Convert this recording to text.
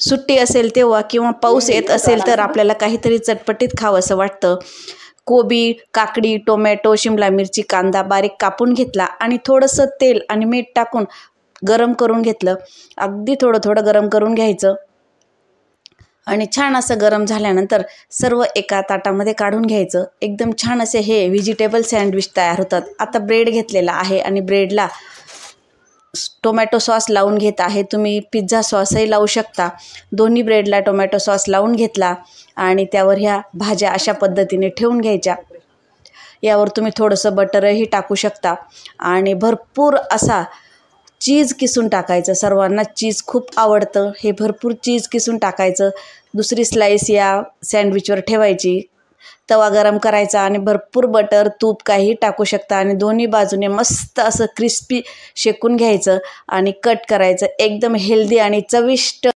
सुट्टी असेल तेव्हा किंवा पाऊस येत असेल तर आपल्याला काहीतरी चटपटीत खावंसं वाटतं. कोबी, काकडी, टोमॅटो, शिमला मिरची, कांदा बारीक कापून घेतला आणि थोडंसं तेल आणि मीठ टाकून गरम करून घेतलं. अगदी थोडं थोडं गरम करून घ्यायचं आणि छान असं गरम झाल्यानंतर सर्व एका ताटामध्ये काढून घ्यायचं. एकदम छान असे हे व्हेजिटेबल सँडविच तयार होतात. आता ब्रेड घेतलेला आहे आणि ब्रेडला टोमॅटो सॉस लावून घेत आहे. तुम्ही पिझ्झा सॉसही लावू शकता. दोन्ही ब्रेडला टोमॅटो सॉस लावून घेतला आणि त्यावर ह्या भाज्या अशा पद्धतीने ठेवून घ्यायच्या. यावर तुम्ही थोडंसं बटरही टाकू शकता आणि भरपूर असा चीज किसून टाकायचं. सर्वांना चीज खूप आवडतं. हे भरपूर चीज किसून टाकायचं. दुसरी स्लाईस या सँडविचवर ठेवायची. तवा गरम करायचा आणि भरपूर बटर, तूप काहीही टाकू शकता आणि दोन्ही बाजूने मस्त असं क्रिस्पी शेकून घ्यायचं आणि कट करायचं. एकदम हेल्दी आणि चविष्ट